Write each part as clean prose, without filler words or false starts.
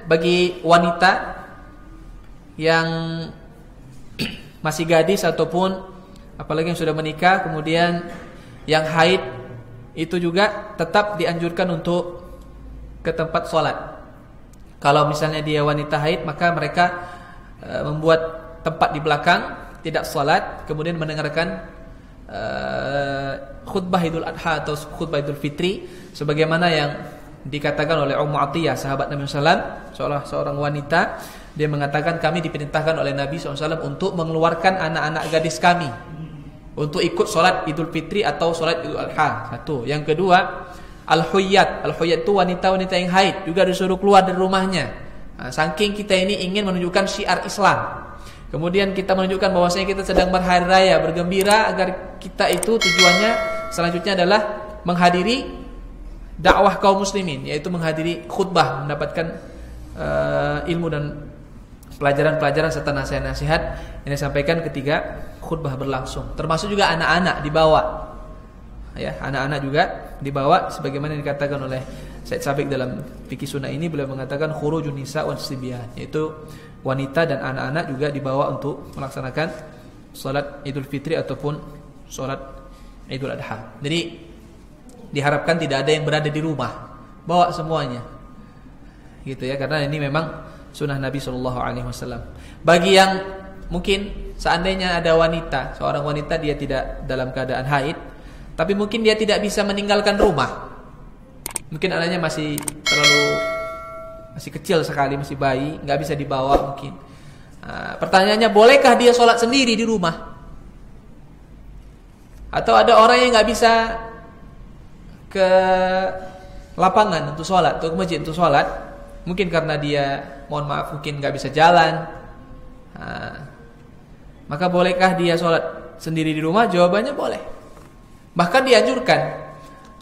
bagi wanita yang masih gadis ataupun apalagi yang sudah menikah kemudian yang haid, itu juga tetap dianjurkan untuk ke tempat sholat. Kalau misalnya dia wanita haid, maka mereka membuat tempat di belakang, tidak sholat, kemudian mendengarkan khutbah Idul Adha atau khutbah Idul Fitri, sebagaimana yang dikatakan oleh Ummu Atiyah, sahabat Nabi SAW, seorang wanita. Dia mengatakan, kami diperintahkan oleh Nabi SAW untuk mengeluarkan anak-anak gadis kami untuk ikut sholat Idul Fitri atau sholat Idul Adha. Satu. Yang kedua, Al-Huyyat. Al-Huyyat itu wanita-wanita yang haid, juga disuruh keluar dari rumahnya. Saking kita ini ingin menunjukkan syiar Islam, kemudian kita menunjukkan bahwasanya kita sedang berhari raya, bergembira, agar kita itu tujuannya selanjutnya adalah menghadiri dakwah kaum muslimin, yaitu menghadiri khutbah, mendapatkan ilmu dan pelajaran-pelajaran serta nasihat-nasihat yang disampaikan ketika khutbah berlangsung. Termasuk juga anak-anak dibawa, ya, anak-anak juga dibawa, sebagaimana yang dikatakan oleh Said Sabiq dalam fikih sunnah ini. Beliau mengatakan khurujun nisa wan sibyan, yaitu wanita dan anak-anak juga dibawa untuk melaksanakan salat Idul Fitri ataupun salat Idul Adha. Jadi diharapkan tidak ada yang berada di rumah, bawa semuanya, gitu ya, karena ini memang sunnah Nabi SAW. Bagi yang mungkin seandainya ada wanita, seorang wanita dia tidak dalam keadaan haid, tapi mungkin dia tidak bisa meninggalkan rumah, mungkin anaknya masih kecil sekali, masih bayi, nggak bisa dibawa mungkin. Pertanyaannya, bolehkah dia sholat sendiri di rumah? Atau ada orang yang nggak bisa ke lapangan untuk sholat, atau ke masjid untuk sholat, mungkin karena dia, mohon maaf, mungkin nggak bisa jalan. Maka bolehkah dia sholat sendiri di rumah? Jawabannya boleh. Bahkan dianjurkan.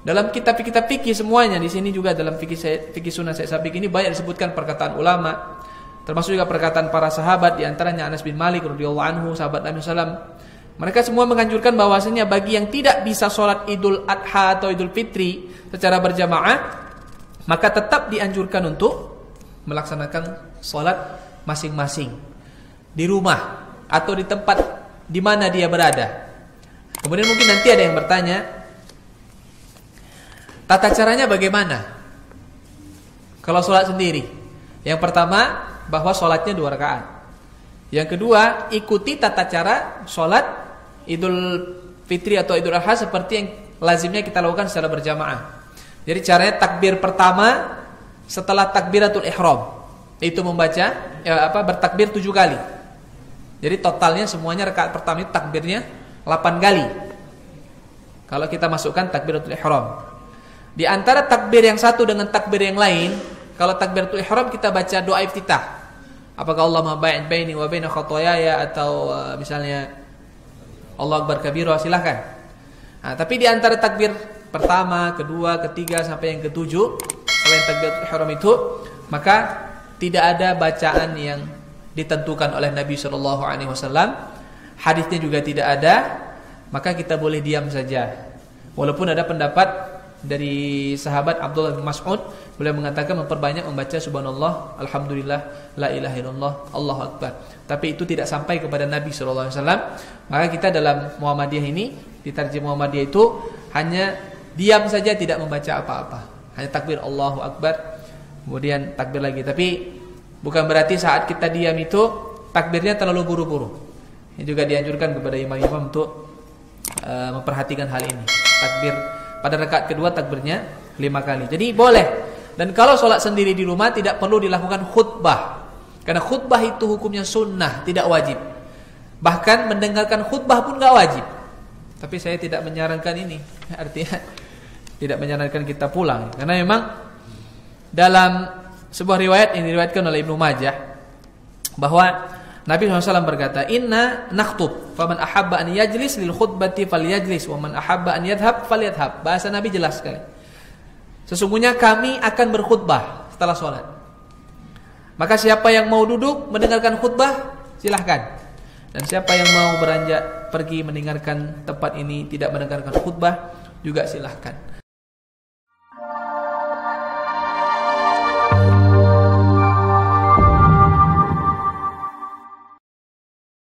Dalam kitab-kitab fikih semuanya, di sini juga dalam fikih sunnah Said Sabiq ini banyak disebutkan perkataan ulama, termasuk juga perkataan para sahabat, di antaranya Anas bin Malik radhiyallahu anhu, sahabat Nabi SAW. Mereka semua menganjurkan bahwasanya bagi yang tidak bisa sholat Idul Adha atau Idul Fitri secara berjamaah, maka tetap dianjurkan untuk melaksanakan sholat masing-masing di rumah atau di tempat di mana dia berada. Kemudian mungkin nanti ada yang bertanya, tata caranya bagaimana kalau sholat sendiri? Yang pertama, bahwa sholatnya 2 rakaat. Yang kedua, ikuti tata cara sholat Idul Fitri atau Idul Adha seperti yang lazimnya kita lakukan secara berjamaah. Jadi caranya, takbir pertama setelah takbiratul ihram, itu membaca bertakbir 7 kali. Jadi totalnya semuanya rakaat pertama itu takbirnya 8 kali. Kalau kita masukkan takbiratul ihram. Di antara takbir yang satu dengan takbir yang lain, kalau takbiratul ihram kita baca doa iftitah. Apakah Allahumma ba'id baini wa baina khotoyaya, atau misalnya Allah Akbar kabira, silakan. Tapi di antara takbir pertama, kedua, ketiga sampai yang ketujuh, selain takbiratul ihram itu, maka tidak ada bacaan yang ditentukan oleh Nabi SAW. Hadisnya juga tidak ada, maka kita boleh diam saja. Walaupun ada pendapat dari sahabat Abdullah bin Mas'ud, beliau mengatakan memperbanyak membaca subhanallah, alhamdulillah, la ilaha illallah, Allahu akbar. Tapi itu tidak sampai kepada Nabi SAW. Maka kita dalam Muhammadiyah ini, di tarjih Muhammadiyah itu hanya diam saja, tidak membaca apa-apa, hanya takbir Allahu akbar, kemudian takbir lagi. Tapi bukan berarti saat kita diam itu takbirnya terlalu buru-buru. Ini juga dianjurkan kepada imam-imam untuk memperhatikan hal ini. Takbir pada rakaat kedua takbirnya 5 kali. Jadi boleh. Dan kalau sholat sendiri di rumah tidak perlu dilakukan khutbah, karena khutbah itu hukumnya sunnah, tidak wajib. Bahkan mendengarkan khutbah pun gak wajib. Tapi saya tidak menyarankan ini. Artinya tidak menyarankan kita pulang, karena memang dalam sebuah riwayat yang diriwayatkan oleh Ibnu Majah, bahwa Nabi SAW berkata, Inna nakhtub, faman ahabba an yajlis lil khutbati falyajlis, wa man ahabba an yadhhab falyadhhab. Bahasa Nabi jelas sekali. Sesungguhnya kami akan berkhutbah setelah sholat. Maka siapa yang mau duduk mendengarkan khutbah, silahkan. Dan siapa yang mau beranjak pergi meninggalkan tempat ini, tidak mendengarkan khutbah, juga silahkan.